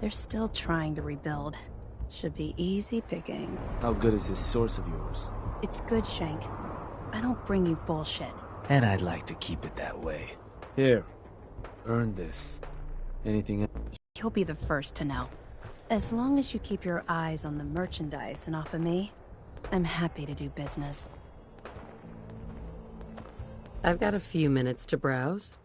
They're still trying to rebuild. Should be easy picking. How good is this source of yours? It's good, Shank. I don't bring you bullshit. And I'd like to keep it that way. Here, earn this. Anything else? You'll be the first to know. As long as you keep your eyes on the merchandise and off of me, I'm happy to do business. I've got a few minutes to browse.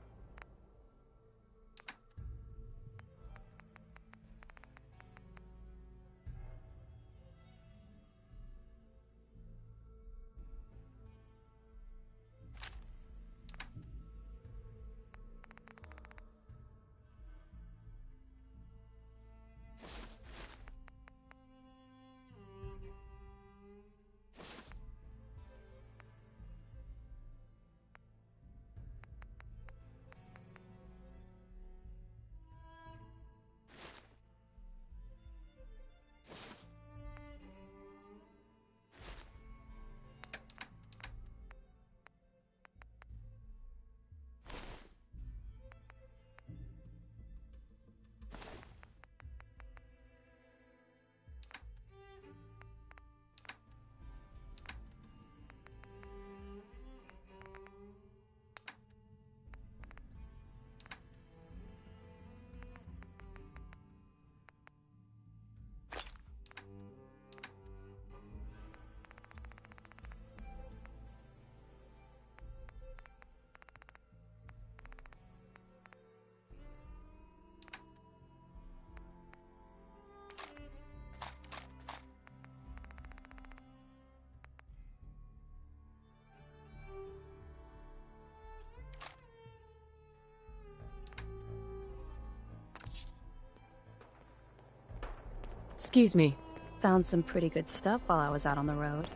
Excuse me. Found some pretty good stuff while I was out on the road.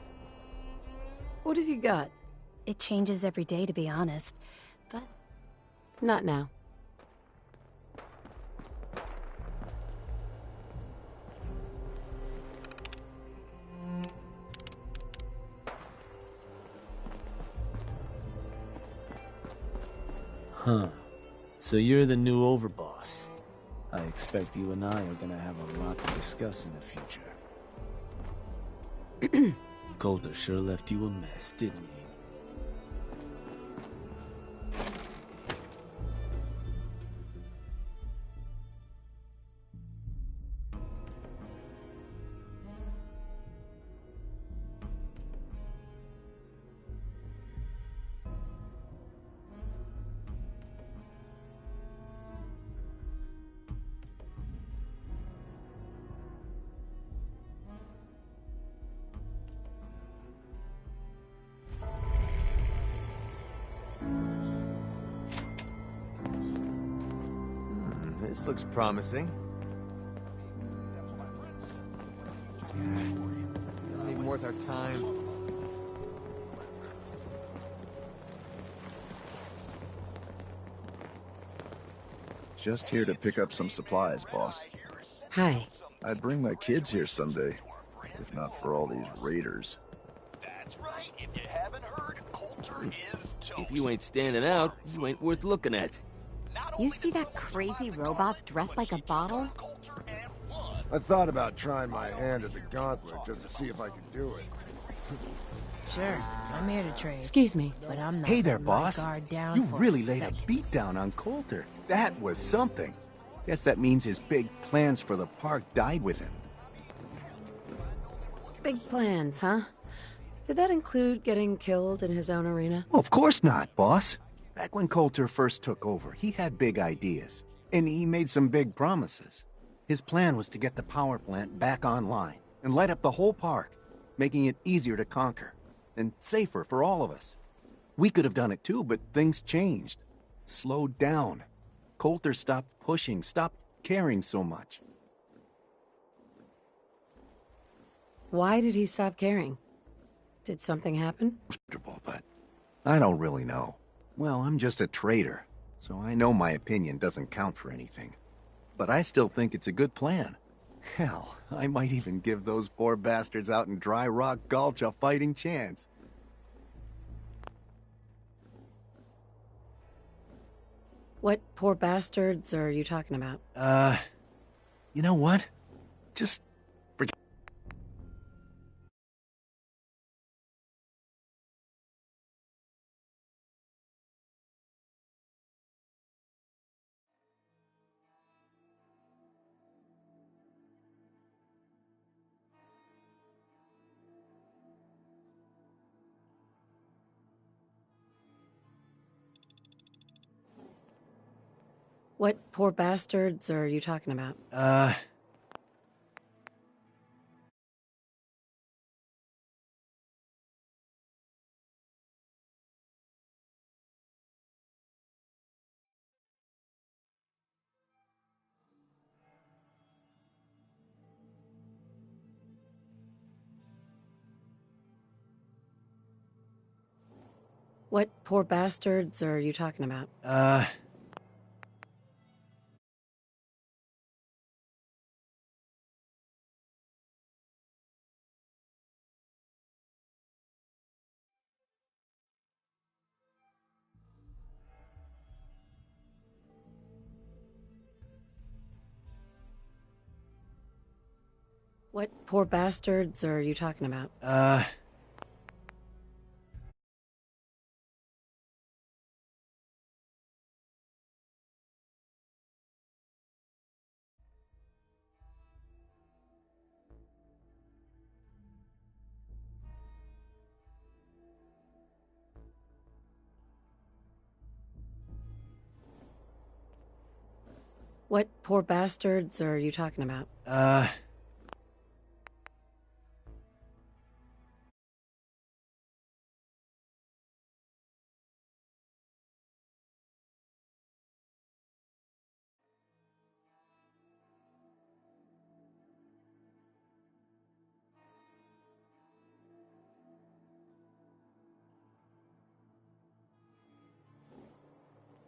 What have you got? It changes every day, to be honest, but... Not now. Huh. So you're the new overboss. I expect you and I are gonna have a lot to discuss in the future. Coulter sure left you a mess, didn't he? This looks promising. Not even worth our time. Just here to pick up some supplies, boss. Hi. I'd bring my kids here someday, if not for all these raiders. That's right. If you haven't heard, Coulter is toast. If you ain't standing out, you ain't worth looking at. You see that crazy robot dressed like a bottle? I thought about trying my hand at the gauntlet just to see if I could do it. Sure, I'm here to trade. Excuse me. But I'm not Hey there, gonna let boss. guard down You for really a laid a second. beat down on Coulter. That was something. Guess that means his big plans for the park died with him. Big plans, huh? Did that include getting killed in his own arena? Well, of course not, boss. Back when Coulter first took over, he had big ideas. And he made some big promises. His plan was to get the power plant back online and light up the whole park, making it easier to conquer and safer for all of us. We could have done it too, but things changed. Slowed down. Coulter stopped pushing, stopped caring so much. Why did he stop caring? Did something happen? Comfortable, but I don't really know. Well, I'm just a trader, so I know my opinion doesn't count for anything. But I still think it's a good plan. Hell, I might even give those poor bastards out in Dry Rock Gulch a fighting chance. What poor bastards are you talking about? You know what? Just forget. What poor bastards are you talking about? What poor bastards are you talking about? What poor bastards are you talking about? What poor bastards are you talking about?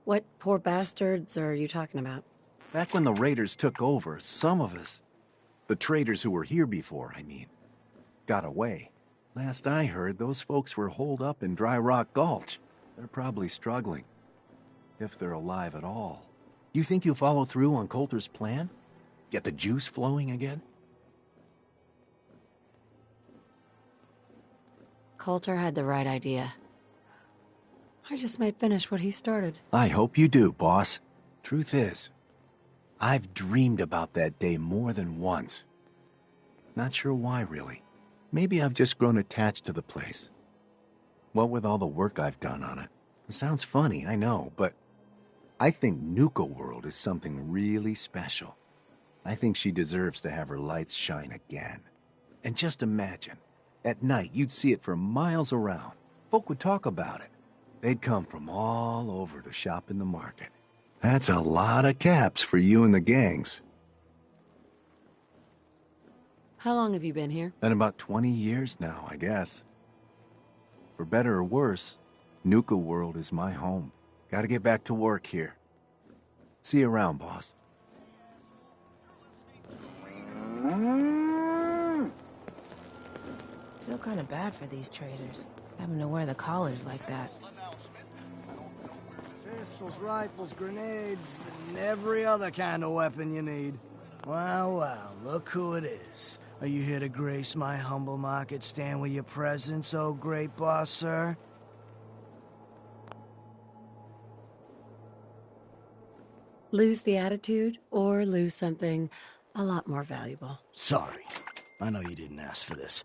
What poor bastards are you talking about? Back when the Raiders took over, some of us, the traders who were here before, I mean, got away. Last I heard, those folks were holed up in Dry Rock Gulch. They're probably struggling. If they're alive at all. You think you'll follow through on Coulter's plan? Get the juice flowing again? Coulter had the right idea. I just might finish what he started. I hope you do, boss. Truth is, I've dreamed about that day more than once. Not sure why, really. Maybe I've just grown attached to the place. What with all the work I've done on it. It sounds funny, I know, but I think NukaWorld is something really special. I think she deserves to have her lights shine again. And just imagine, at night you'd see it for miles around. Folk would talk about it. They'd come from all over to shop in the market. That's a lot of caps for you and the gangs. How long have you been here? Been about 20 years now, I guess. For better or worse, NukaWorld is my home. Gotta get back to work here. See you around, boss. Feel kind of bad for these traders, having to wear the collars like that. Pistols, rifles, grenades, and every other kind of weapon you need. Wow, wow, look who it is. Are you here to grace my humble market stand with your presence, oh great boss, sir? Lose the attitude, or lose something a lot more valuable. Sorry. I know you didn't ask for this.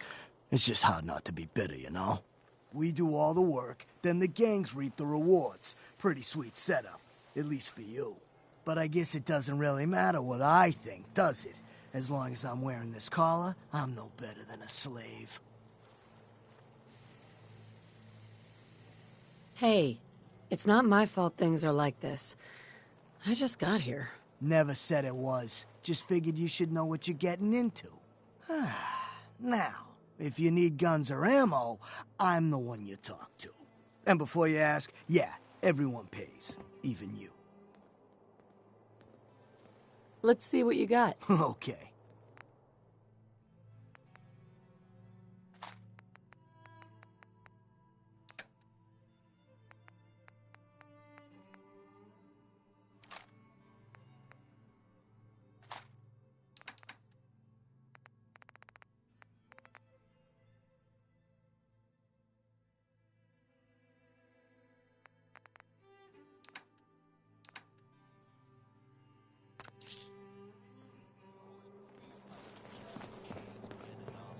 It's just hard not to be bitter, you know? We do all the work, then the gangs reap the rewards. Pretty sweet setup, at least for you. But I guess it doesn't really matter what I think, does it? As long as I'm wearing this collar, I'm no better than a slave. Hey, it's not my fault things are like this. I just got here. Never said it was. Just figured you should know what you're getting into. Now, if you need guns or ammo, I'm the one you talk to. And before you ask, yeah, everyone pays. Even you. Let's see what you got. Okay.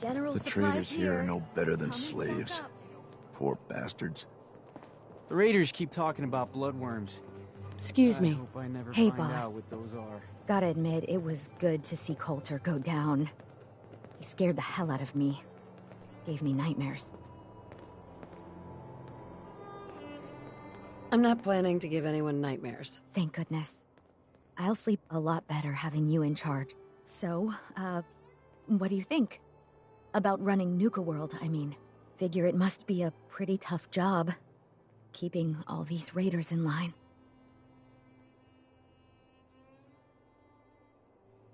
General The supplies traders here are no better than Come and stock slaves. up. Poor bastards. The raiders keep talking about bloodworms. Excuse I me. hope I never Hey, find boss. out what those are. Gotta admit, it was good to see Coulter go down. He scared the hell out of me. Gave me nightmares. I'm not planning to give anyone nightmares. Thank goodness. I'll sleep a lot better having you in charge. So, what do you think? About running NukaWorld, I mean. Figure it must be a pretty tough job, keeping all these raiders in line.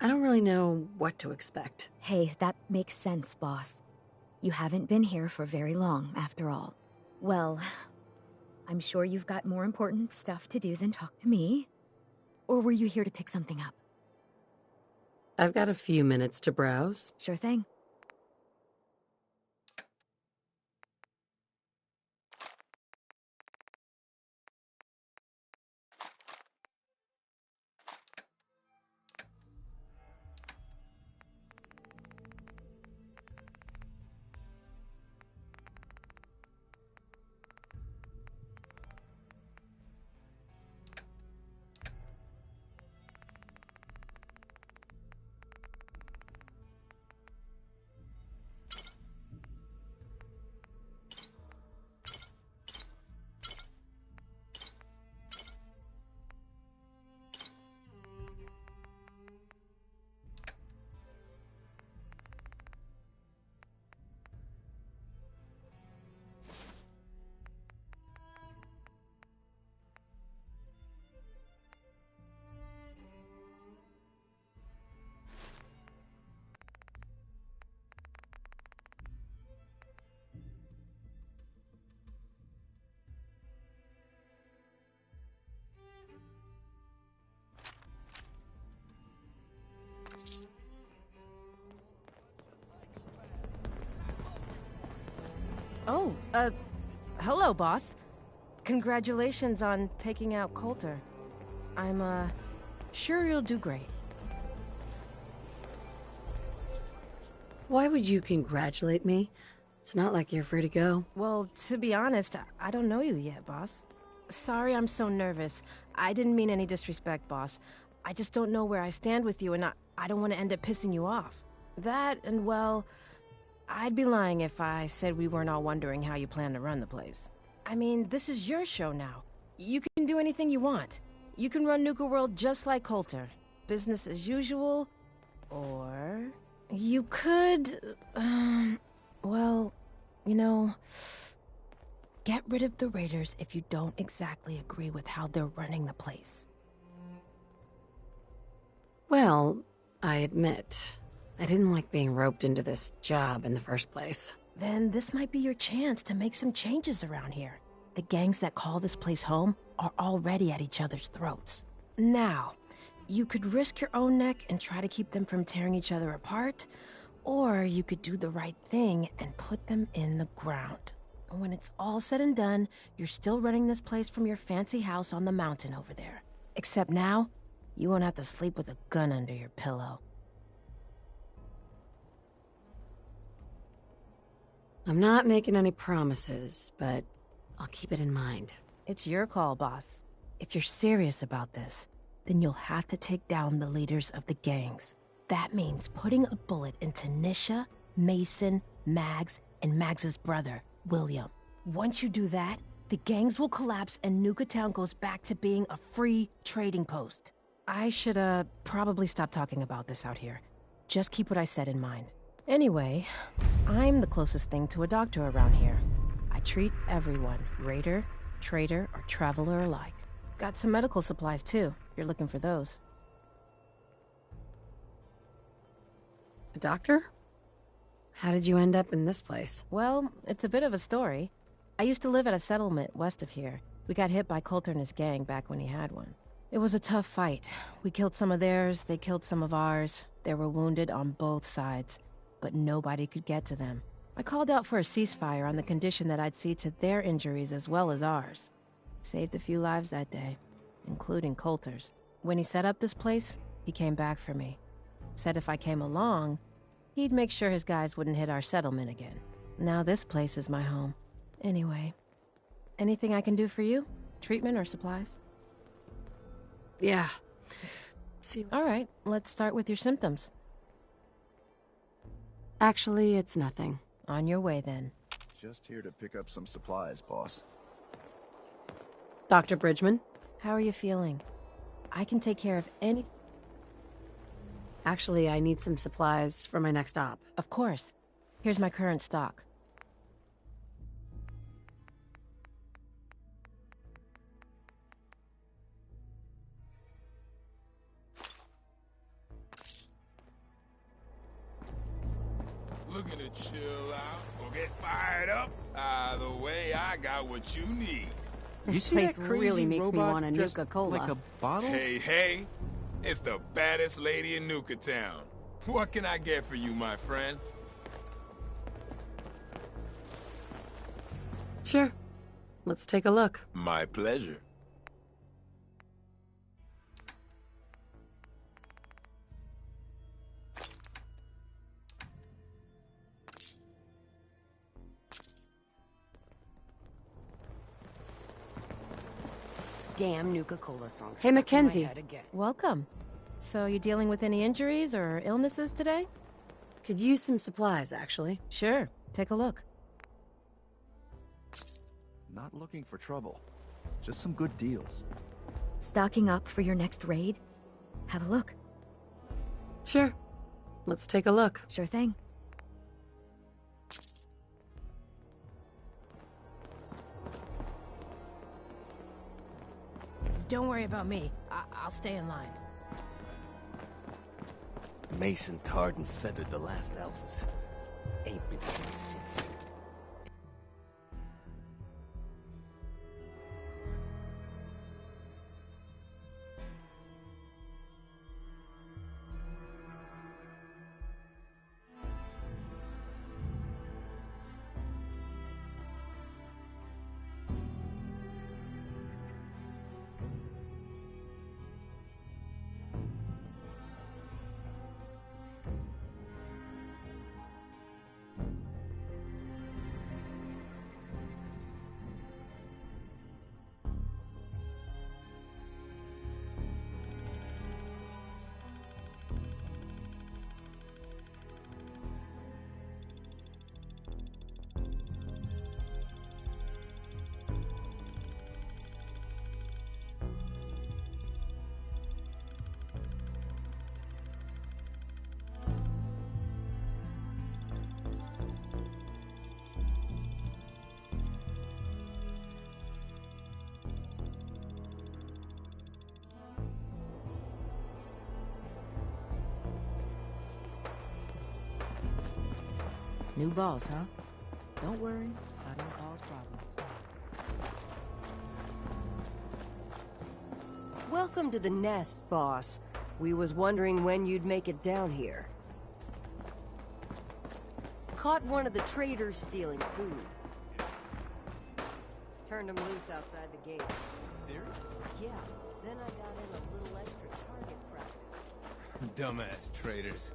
I don't really know what to expect. Hey, that makes sense, boss. You haven't been here for very long, after all. Well, I'm sure you've got more important stuff to do than talk to me. Or were you here to pick something up? I've got a few minutes to browse. Sure thing. Oh, hello, boss. Congratulations on taking out Coulter. I'm, sure you'll do great. Why would you congratulate me? It's not like you're free to go. Well, to be honest, I don't know you yet, boss. Sorry I'm so nervous. I didn't mean any disrespect, boss. I just don't know where I stand with you, and I don't want to end up pissing you off. That, and well, I'd be lying if I said we weren't all wondering how you plan to run the place. I mean, this is your show now. You can do anything you want. You can run NukaWorld just like Coulter. Business as usual, or... You could... well, you know... Get rid of the raiders if you don't exactly agree with how they're running the place. Well, I admit, I didn't like being roped into this job in the first place. Then this might be your chance to make some changes around here. The gangs that call this place home are already at each other's throats. Now, you could risk your own neck and try to keep them from tearing each other apart, or you could do the right thing and put them in the ground. And when it's all said and done, you're still running this place from your fancy house on the mountain over there. Except now, you won't have to sleep with a gun under your pillow. I'm not making any promises, but I'll keep it in mind. It's your call, boss. If you're serious about this, then you'll have to take down the leaders of the gangs. That means putting a bullet into Nisha, Mason, Mags, and Mags's brother, William. Once you do that, the gangs will collapse and Nuka Town goes back to being a free trading post. I should, probably stop talking about this out here. Just keep what I said in mind. Anyway, I'm the closest thing to a doctor around here. I treat everyone, raider, trader, or traveler alike. Got some medical supplies too, if you're looking for those. A doctor? How did you end up in this place? Well, it's a bit of a story. I used to live at a settlement west of here. We got hit by Coulter and his gang back when he had one. It was a tough fight. We killed some of theirs, they killed some of ours. There were wounded on both sides, but nobody could get to them. I called out for a ceasefire on the condition that I'd see to their injuries as well as ours. Saved a few lives that day, including Coulter's. When he set up this place, he came back for me. Said if I came along, He'd make sure his guys wouldn't hit our settlement again. Now this place is my home. Anyway, anything I can do for you? Treatment or supplies? Yeah. See. All right, let's start with your symptoms. Actually, it's nothing. On your way, then. Just here to pick up some supplies, boss. Dr. Bridgman? How are you feeling? I can take care of any... Actually, I need some supplies for my next op. Of course. Here's my current stock. Looking to chill out or get fired up? Either way, I got what you need. This place really makes me want a Nuka-Cola. Like a bottle? Hey, it's the baddest lady in Nuka Town. What can I get for you, my friend? Sure. Let's take a look. My pleasure. Damn Nuka-Cola song. Hey, Mackenzie. Welcome. So, you dealing with any injuries or illnesses today? Could use some supplies, actually. Sure. Take a look. Not looking for trouble. Just some good deals. Stocking up for your next raid? Have a look. Sure. Let's take a look. Sure thing. Don't worry about me. I'll stay in line. Mason tarred and feathered the last alphas. Ain't been seen since. New boss, huh? Don't worry, I don't cause problems. Welcome to the nest, boss. We was wondering when you'd make it down here. Caught one of the traders stealing food. Turned him loose outside the gate. Serious? Yeah, then I got in a little extra target practice. Dumbass traders.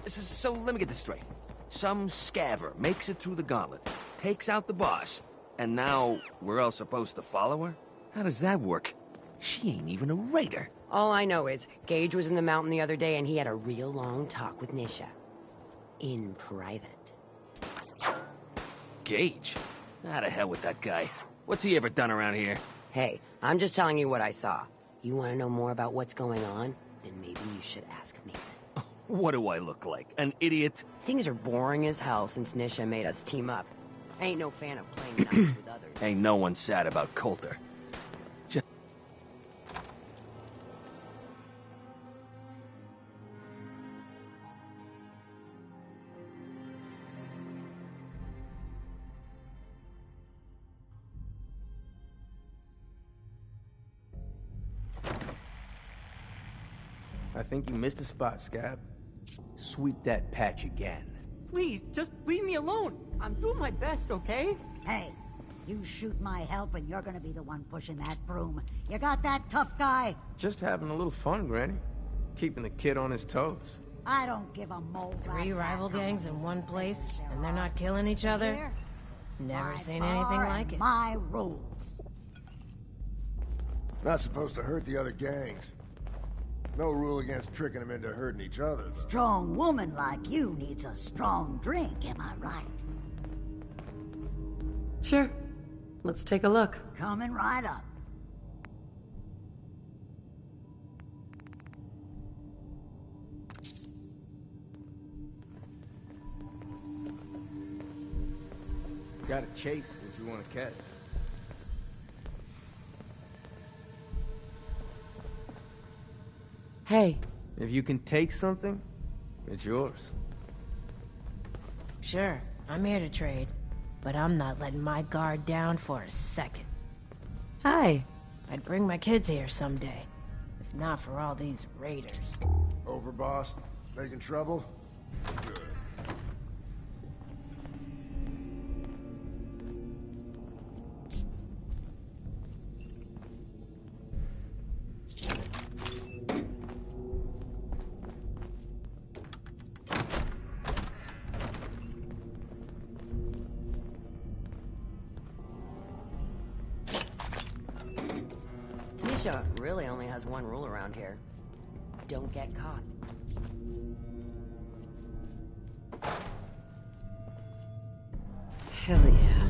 So let me get this straight. Some scaver makes it through the gauntlet, takes out the boss, and now we're all supposed to follow her? How does that work? She ain't even a raider. All I know is, Gage was in the mountain the other day and he had a real long talk with Nisha. In private. Gage? How the hell with that guy? What's he ever done around here? Hey, I'm just telling you what I saw. You want to know more about what's going on? Then maybe you should ask Mason. What do I look like? An idiot? Things are boring as hell since Nisha made us team up. I ain't no fan of playing nice with others. Ain't no one sad about Coulter. I think you missed a spot, Scab. Sweep that patch again. Please, just leave me alone. I'm doing my best, okay? Hey, You shoot my help and you're gonna be the one pushing that broom. You got that, tough guy? Just having a little fun, Granny. Keeping the kid on his toes. I don't give a mole. 3 rival gangs in one place, and they're not killing each other? Never seen anything like it. My rules. Not supposed to hurt the other gangs. No rule against tricking them into hurting each other, though. Strong woman like you needs a strong drink, am I right? Sure. Let's take a look. Coming right up. Gotta chase what you want to catch. Hey. If you can take something, it's yours. Sure, I'm here to trade, but I'm not letting my guard down for a second. Hi. I'd bring my kids here someday, if not for all these raiders. Over, boss? Making trouble? Good. Misha really only has one rule around here. Don't get caught. Hell yeah.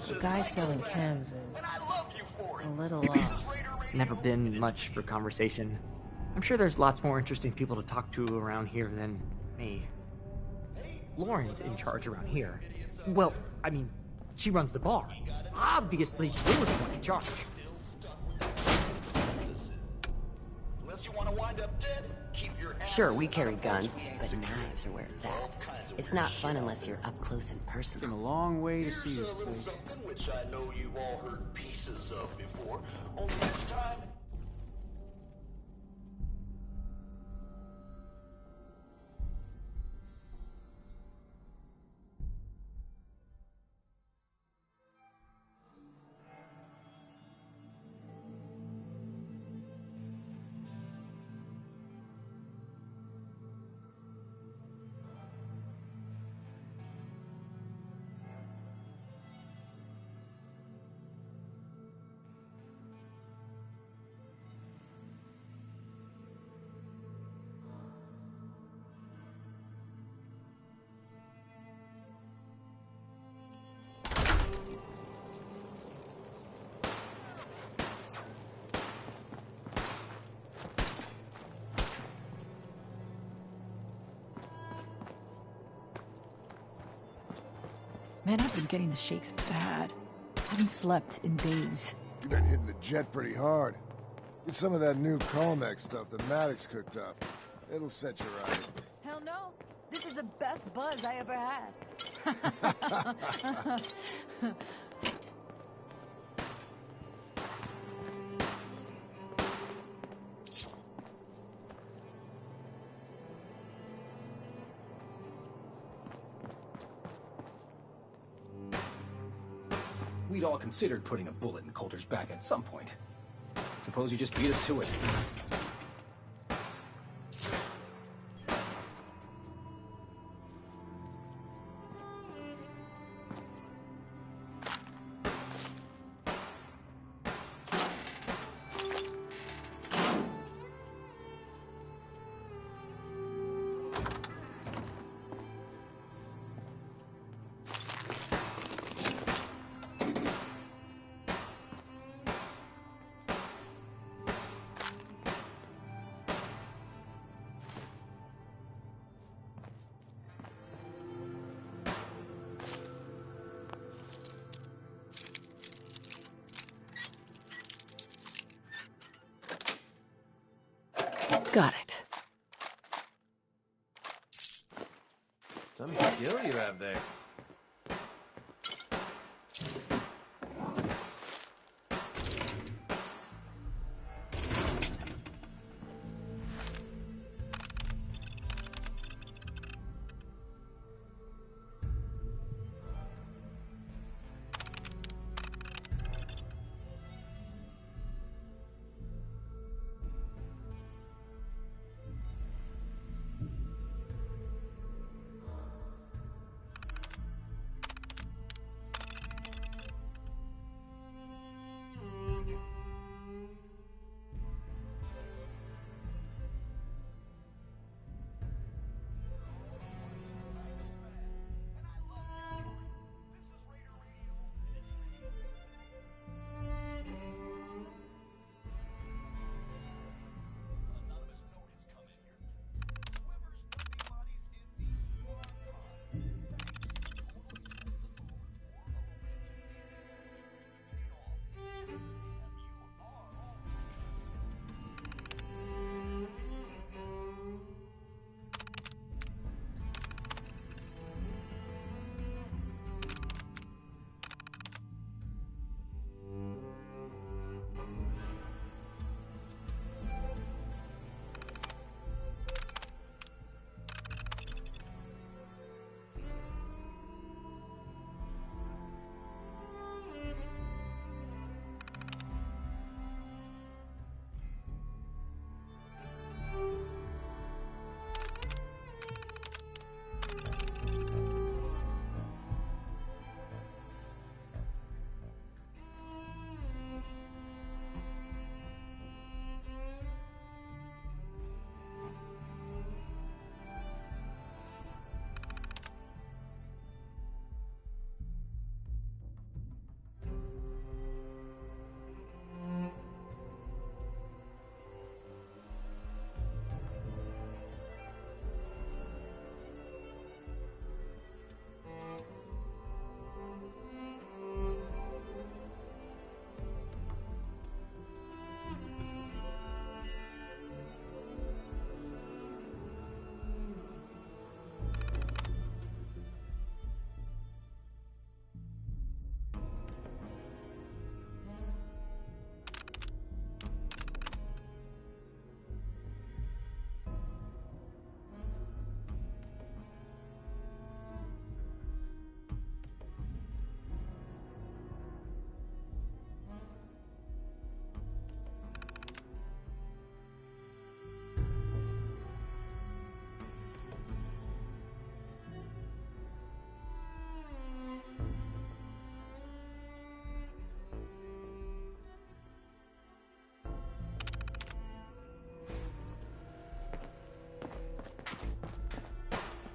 The guy selling chems is a little off. Never been much for conversation. I'm sure there's lots more interesting people to talk to around here than me. Lauren's in charge around here. Well, I mean, she runs the bar. Obviously, you're the one in charge. Sure, we carry guns, but knives are where it's at. It's not fun unless you're up close and personal. Came a long way to see this place. Which I know you've all heard pieces of before. Only this time, Man, I've been getting the shakes bad. Haven't slept in days. You've been hitting the jet pretty hard. Get some of that new Colmex stuff that Maddox cooked up. It'll set you right. Hell no. This is the best buzz I ever had. We'd all considered putting a bullet in Coulter's back at some point. Suppose you just beat us to it. Got it. Some skill you have there.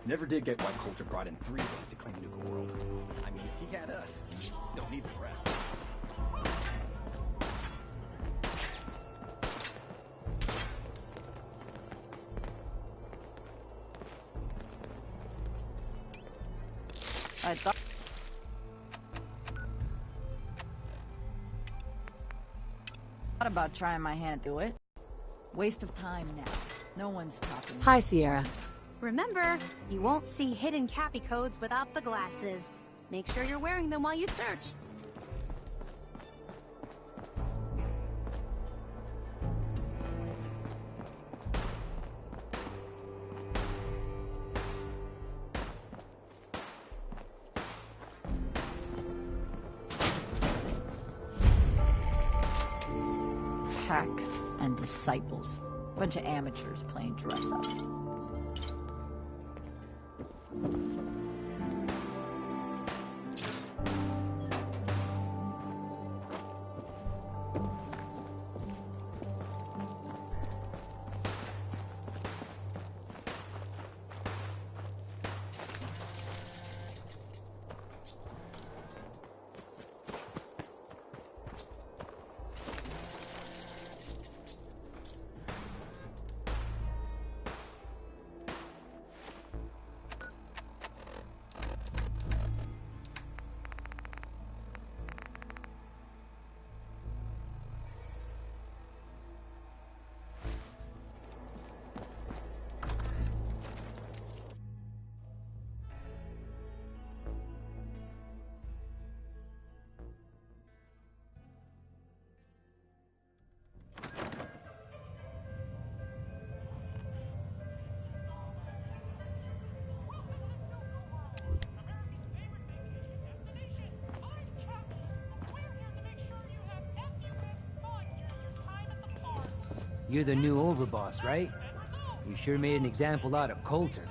Never did get why Coulter brought in 3 to claim NukaWorld. I mean, he had us. Don't need the rest. I thought about trying my hand to it. Waste of time now. No one's talking. Hi, Sierra. Remember, you won't see hidden Cappy codes without the glasses. Make sure you're wearing them while you search. Pack and disciples. Bunch of amateurs playing dress up. You're the new overboss, right? You sure made an example out of Coulter.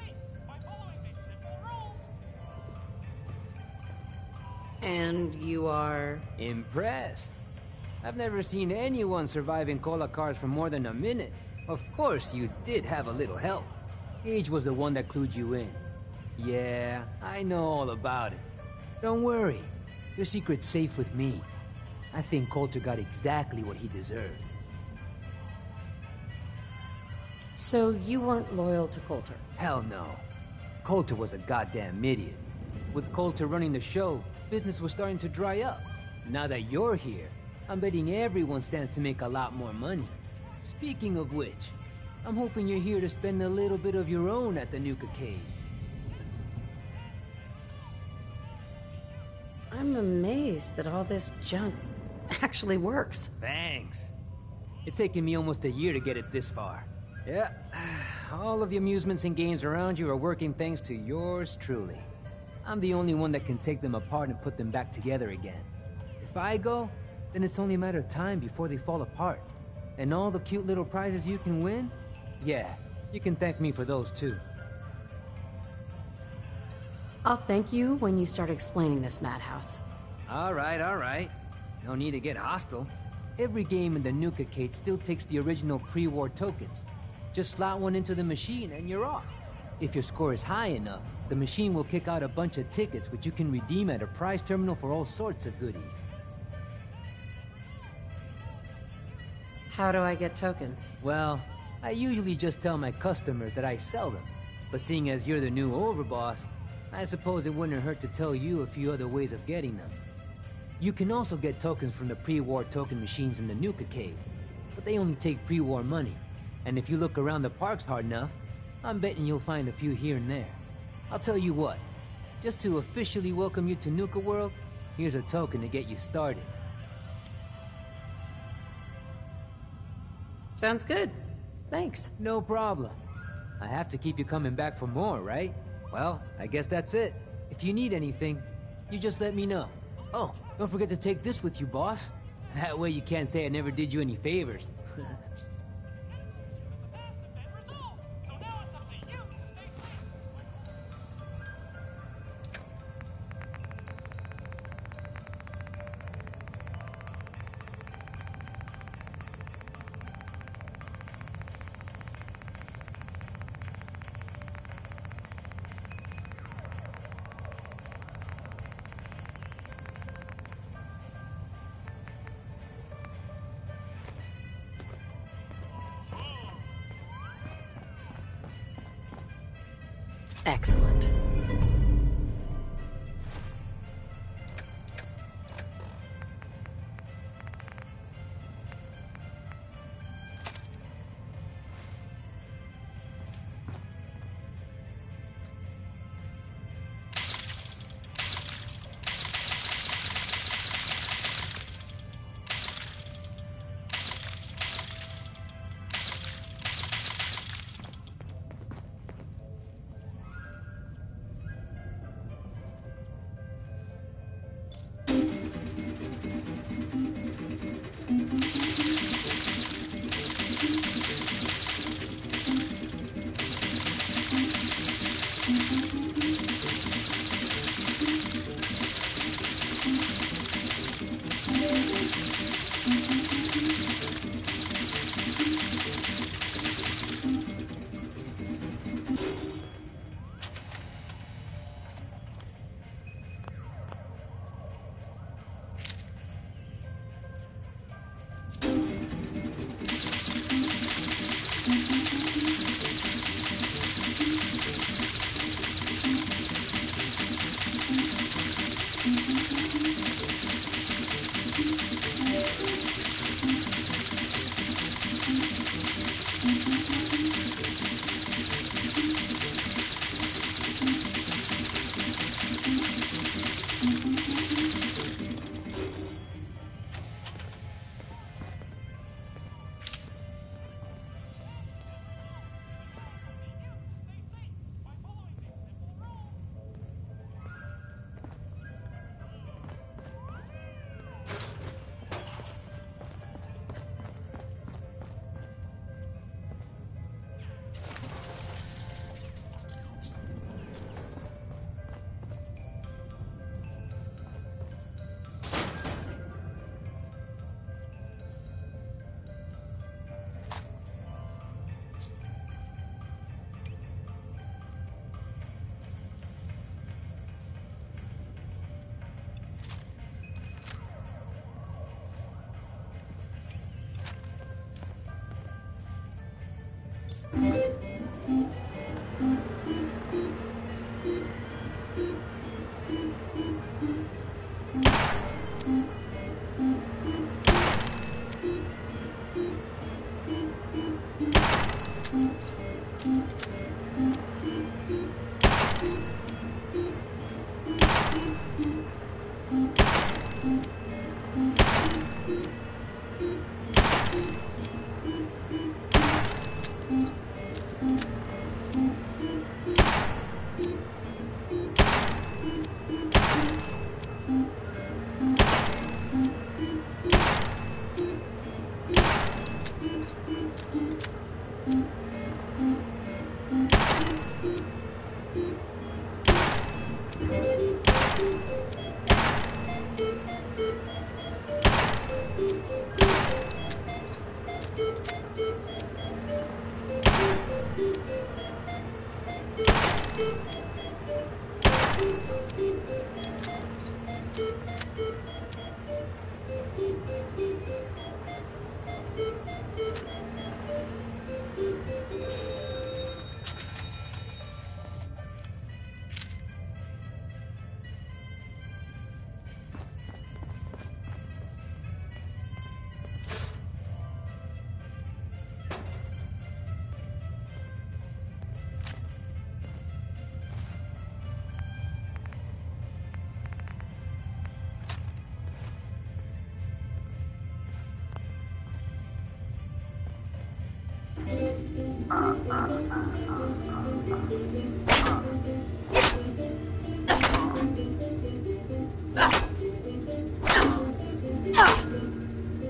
And you are? Impressed. I've never seen anyone survive in cola cars for more than a minute. Of course, you did have a little help. Gage was the one that clued you in. Yeah, I know all about it. Don't worry. Your secret's safe with me. I think Coulter got exactly what he deserved. So you weren't loyal to Coulter? Hell no. Coulter was a goddamn idiot. With Coulter running the show, business was starting to dry up. Now that you're here, I'm betting everyone stands to make a lot more money. Speaking of which, I'm hoping you're here to spend a little bit of your own at the Nukacade. I'm amazed that all this junk actually works. Thanks. It's taken me almost a year to get it this far. Yeah, all of the amusements and games around you are working thanks to yours truly. I'm the only one that can take them apart and put them back together again. If I go, then it's only a matter of time before they fall apart. And all the cute little prizes you can win? Yeah, you can thank me for those too. I'll thank you when you start explaining this madhouse. All right. No need to get hostile. Every game in the Nukacade still takes the original pre-war tokens. Just slot one into the machine and you're off. If your score is high enough, the machine will kick out a bunch of tickets which you can redeem at a prize terminal for all sorts of goodies. How do I get tokens? Well, I usually just tell my customers that I sell them. But seeing as you're the new overboss, I suppose it wouldn't hurt to tell you a few other ways of getting them. You can also get tokens from the pre-war token machines in the Nukacade, but they only take pre-war money. And if you look around the parks hard enough, I'm betting you'll find a few here and there. I'll tell you what, just to officially welcome you to NukaWorld, here's a token to get you started. Sounds good. Thanks. No problem. I have to keep you coming back for more, right? Well, I guess that's it. If you need anything, you just let me know. Oh, don't forget to take this with you, boss. That way you can't say I never did you any favors. Excellent.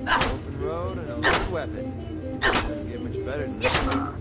Open road and a loaded weapon. Doesn't get much better than that.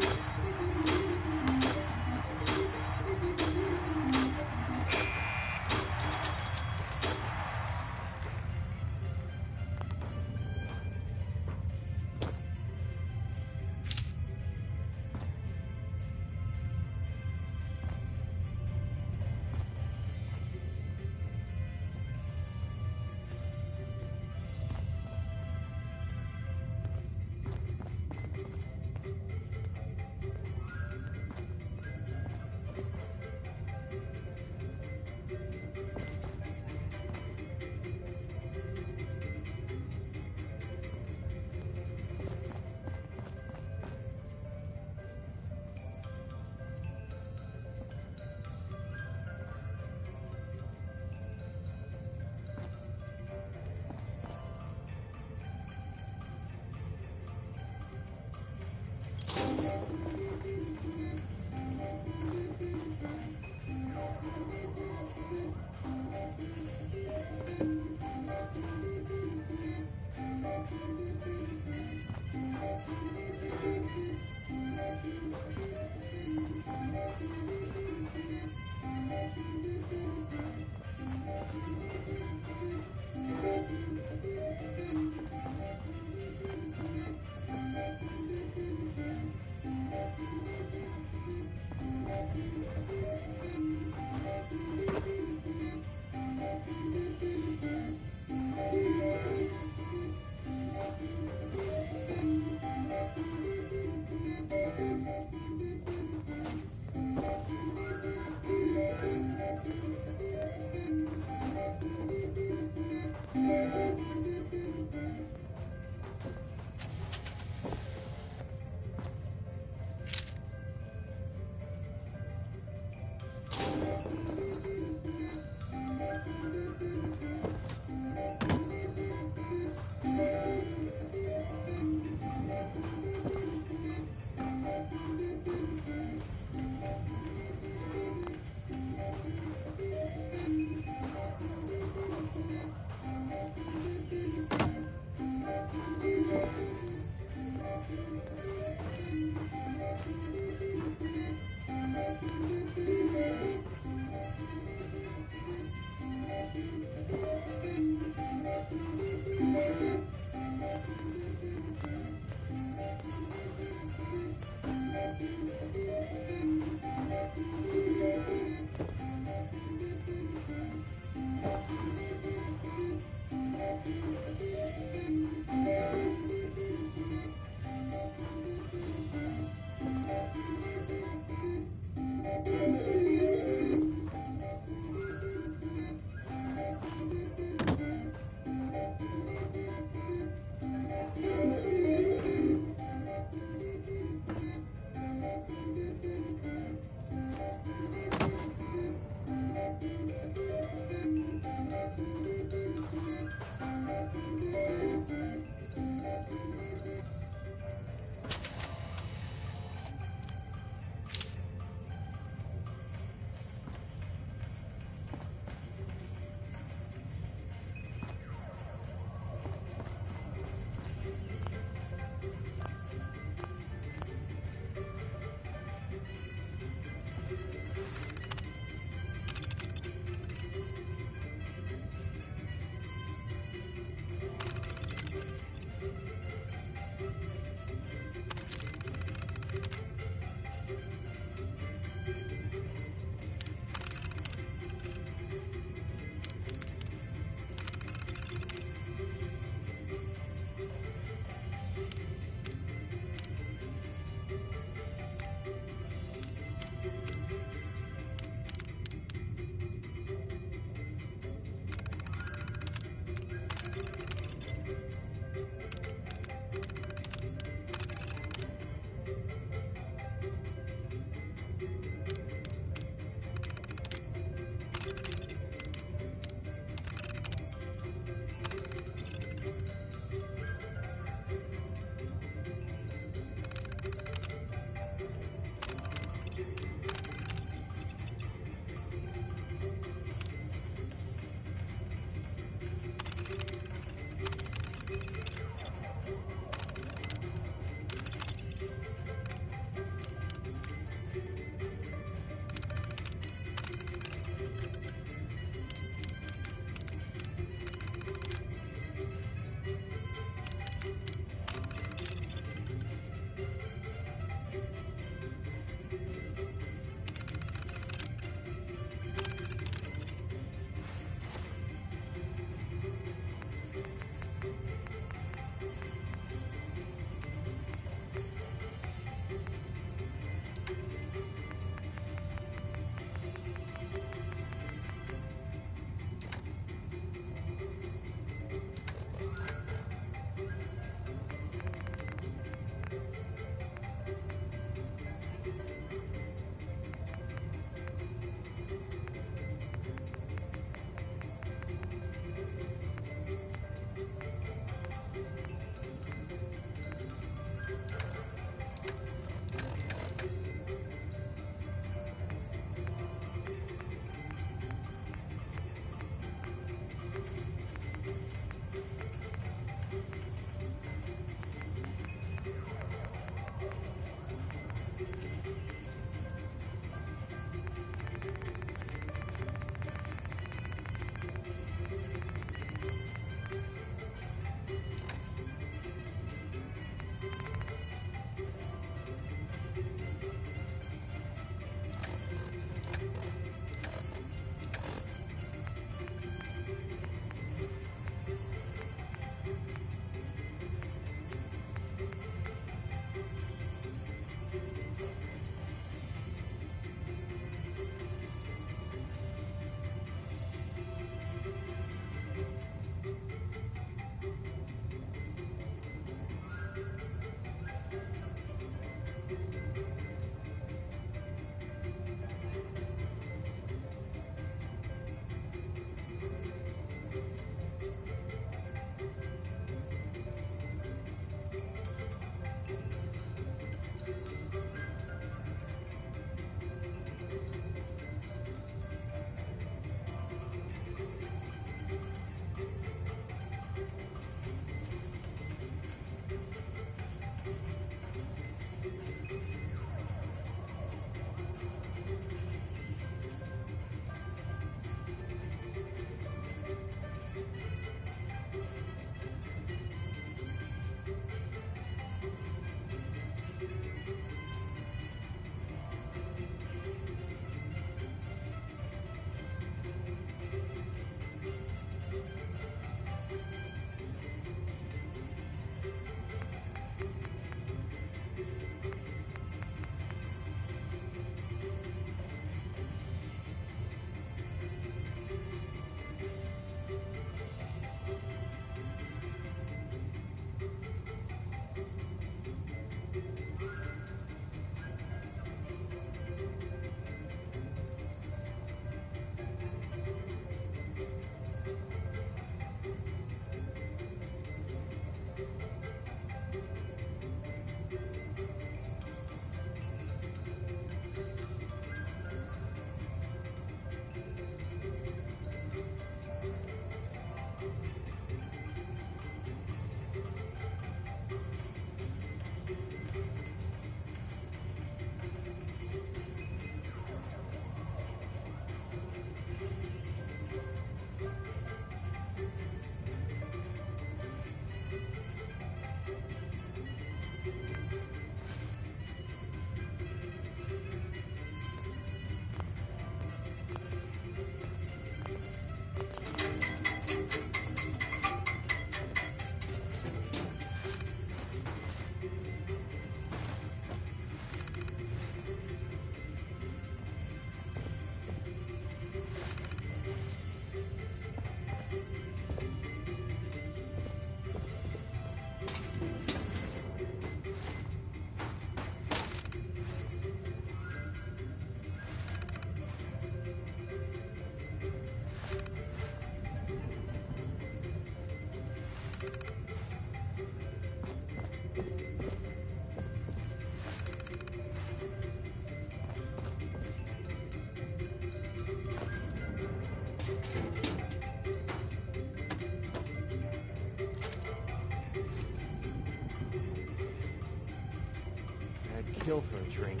kill for a drink.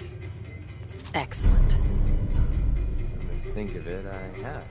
Excellent. Come to think of it, I have.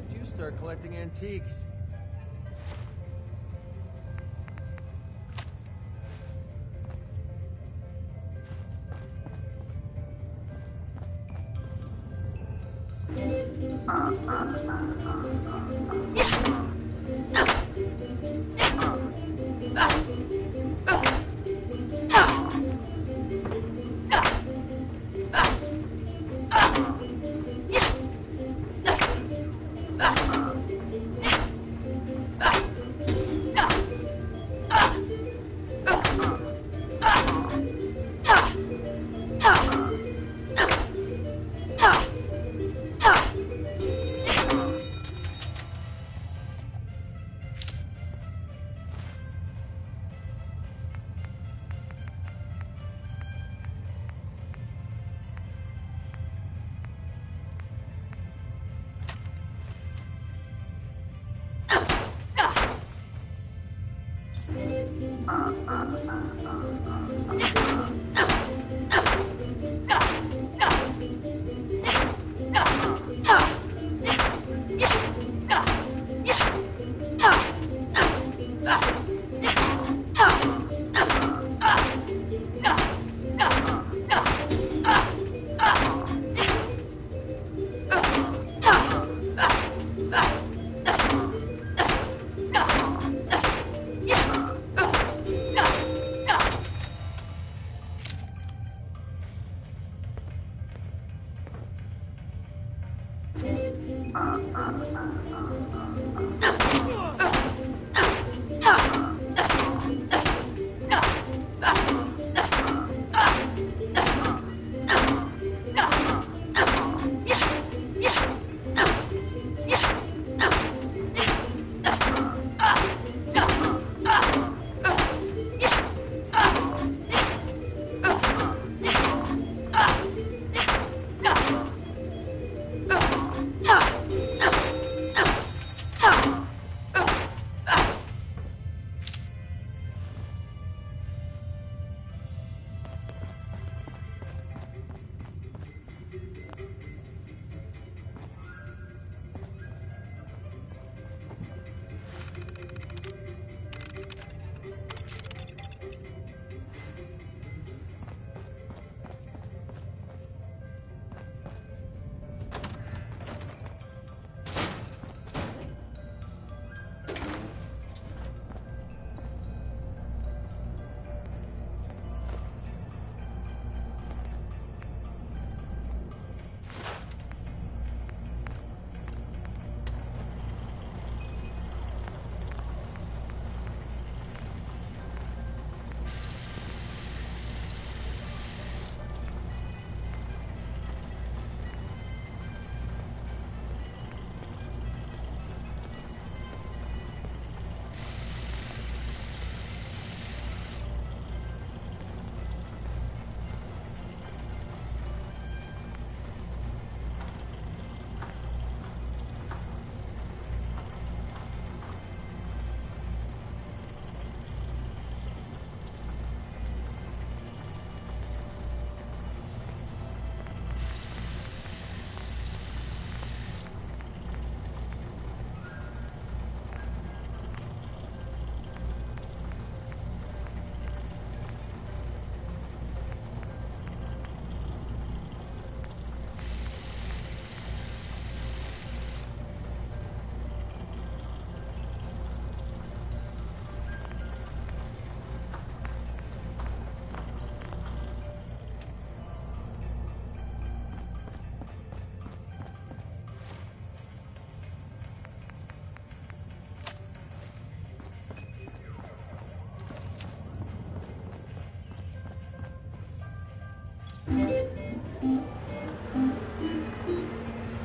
When did you start collecting antiques?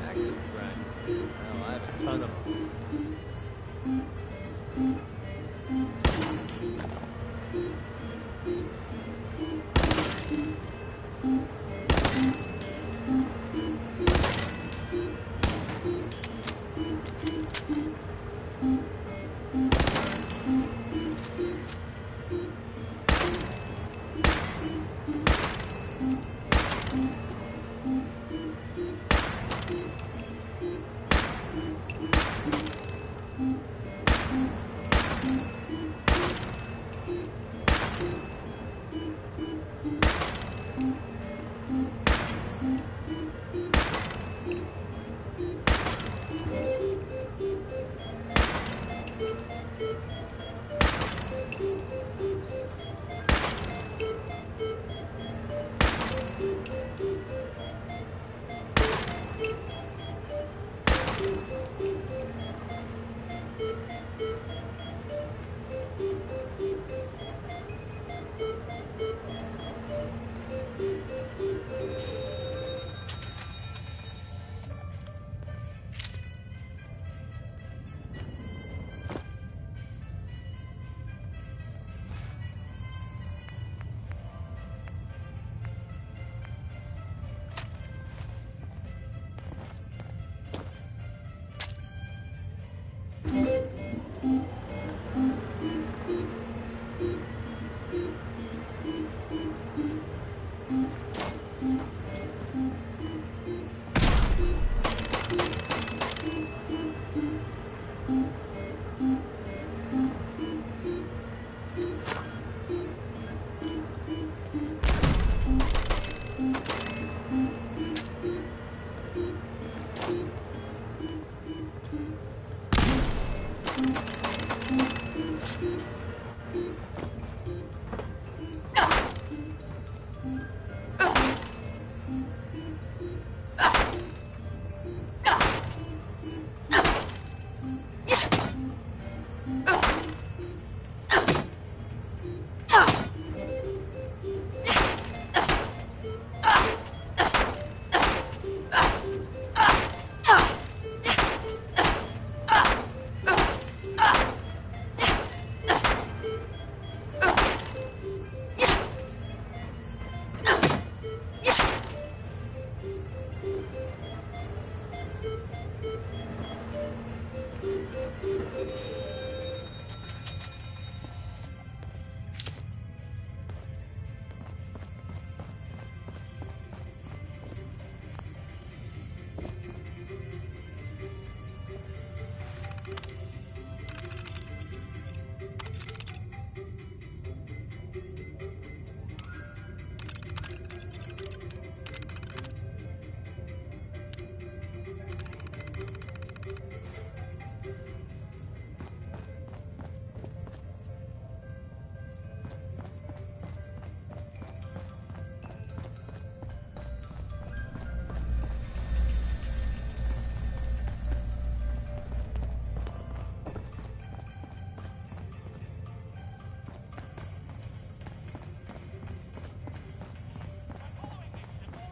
Access to grind. Well, I have a ton of them.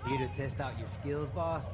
Here to test out your skills, boss?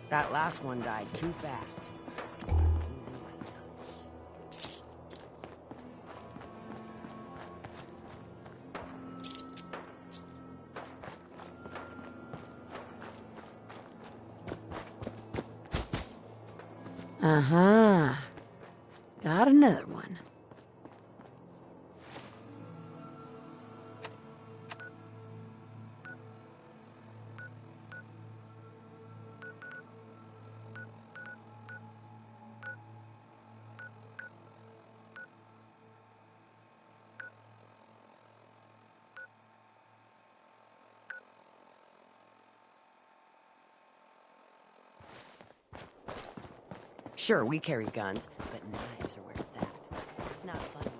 That last one died too fast. Losing my touch. Uh-huh. Got another one. Sure, we carry guns, but knives are where it's at. It's not fun unless...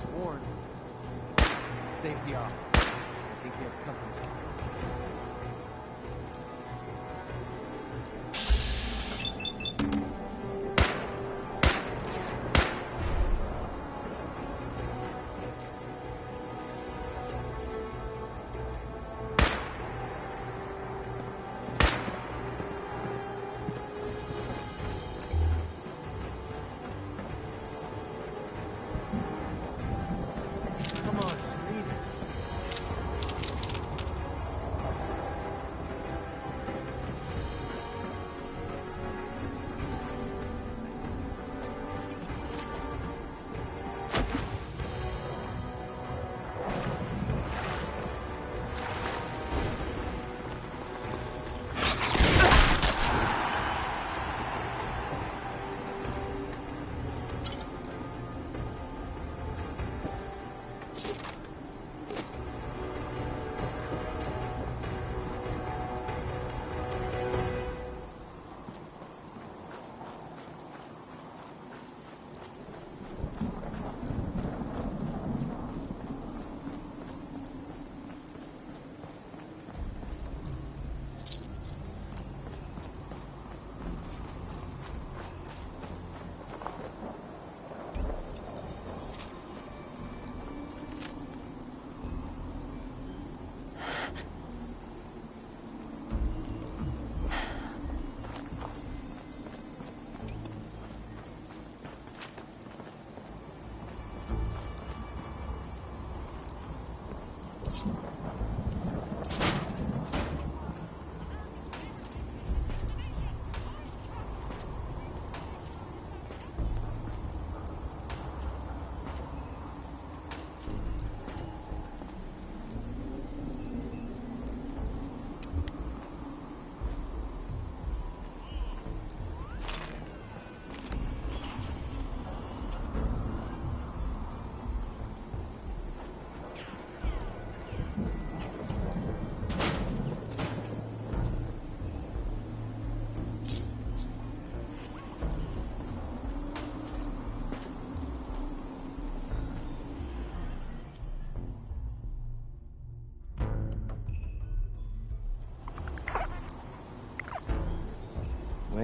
Sworn. Safety off. I think we have company. Come on, read it.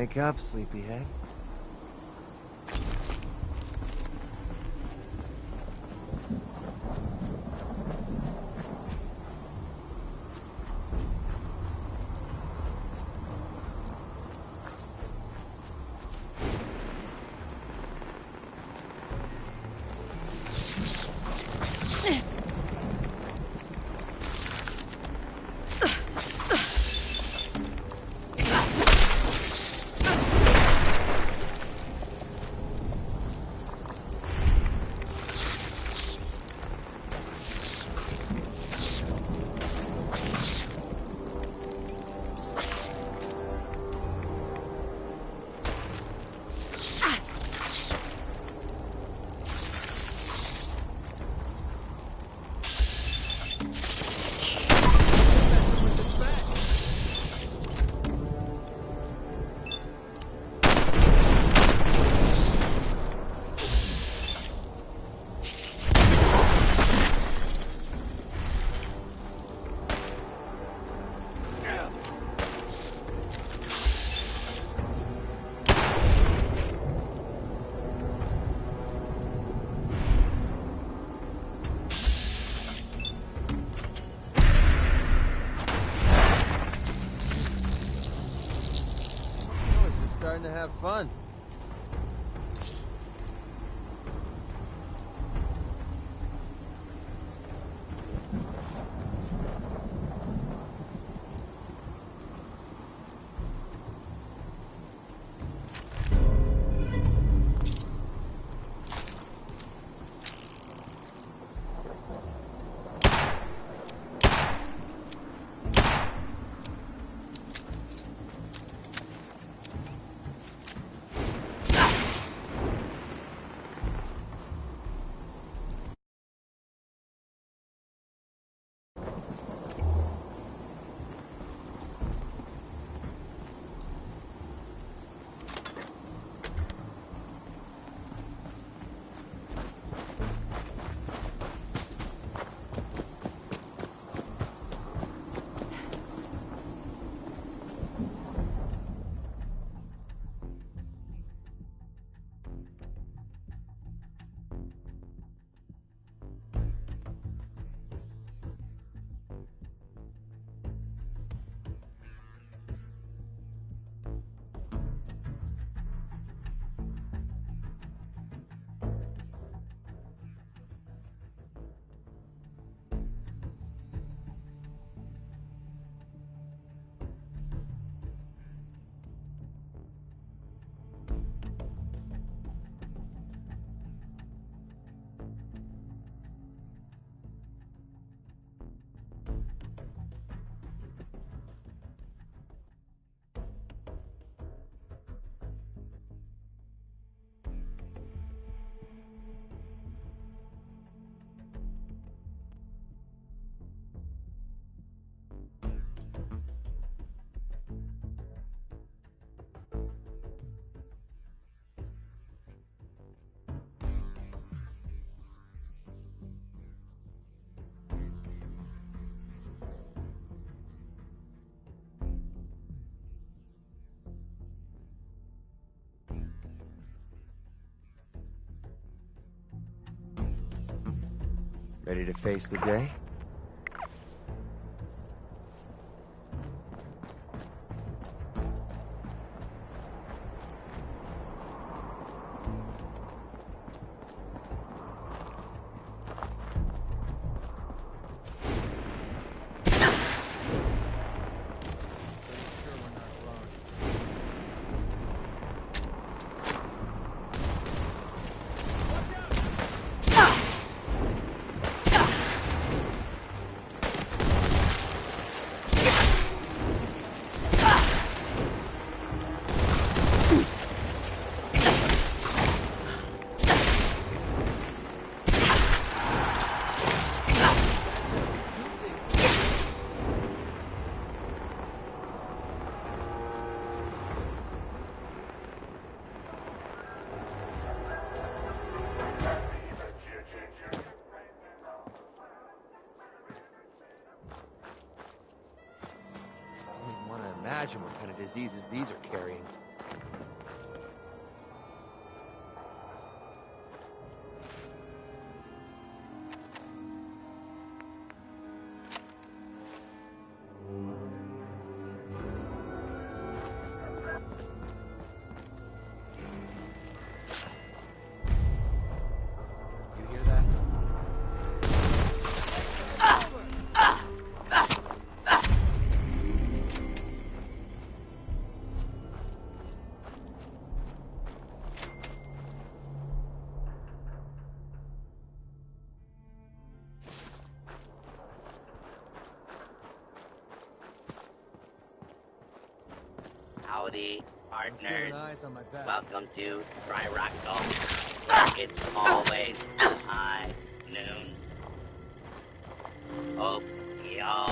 Wake up, sleepyhead. Starting to have fun. Ready to face the day? Imagine what kind of diseases these are carrying. Howdy, partners. eyes on my back. Welcome to Dry Rock Gulch. It's always high noon. Hope y'all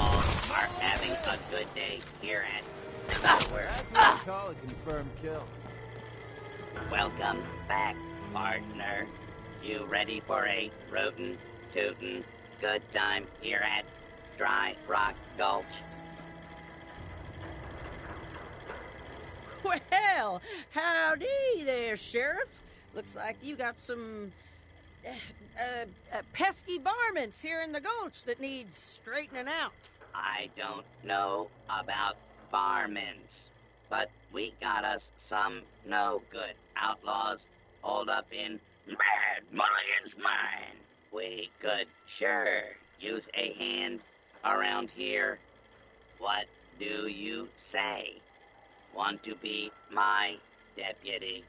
are having a good day here at NukaWorld. That's what we call a confirmed kill. Welcome back, partner. You ready for a rootin' tootin' good time here at Dry Rock Gulch? Well, howdy there, Sheriff. Looks like you got some pesky varmints here in the gulch that need straightening out. I don't know about varmints, but we got us some no-good outlaws holed up in Mad Mulligan's mine. We could sure use a hand around here. What do you say? Want to be my deputy?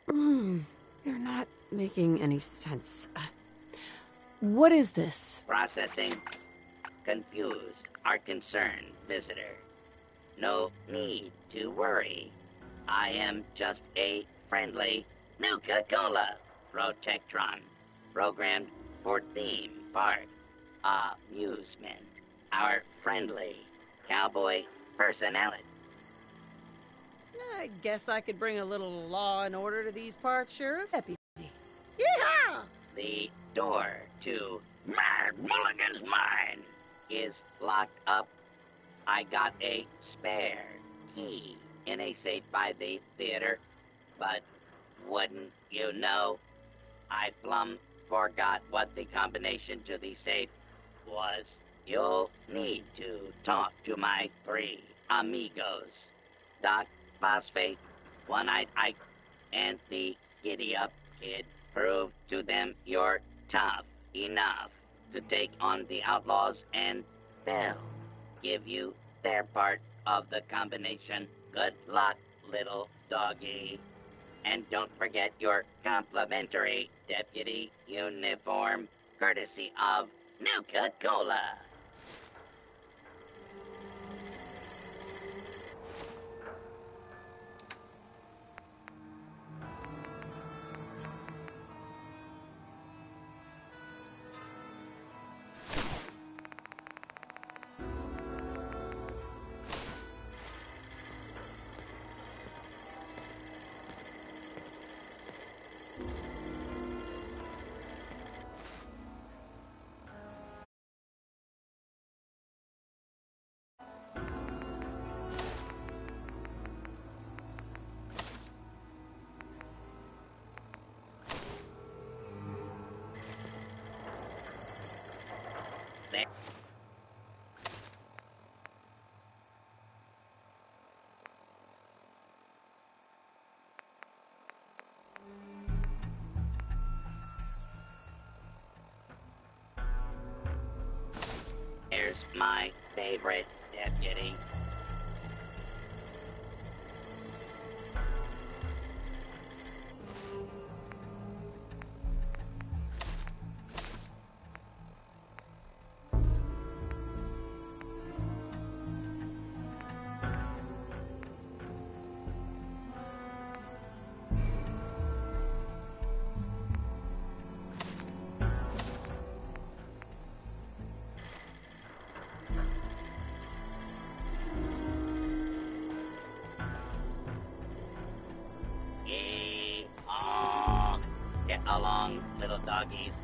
You're not making any sense. What is this? Processing. Confused or concerned visitor. No need to worry. I am just a friendly Nuka-Cola Protectron, programmed for theme park amusement. Our friendly cowboy personality. I guess I could bring a little law and order to these parts, Sheriff. Deputy. Yeah! The door to Mad Mulligan's mine is locked up. I got a spare key in a safe by the theater, but wouldn't you know, I plumb forgot what the combination to the safe was. You'll need to talk to my 3 amigos. Doc, Phosphate, One-Eyed Ike, and the Giddy-Up Kid. Prove to them you're tough enough to take on the outlaws, and they'll give you their part of the combination. Good luck, little doggy. And don't forget your complimentary deputy uniform, courtesy of Nuka-Cola. Here's my favorite deputy. Get along, little doggies.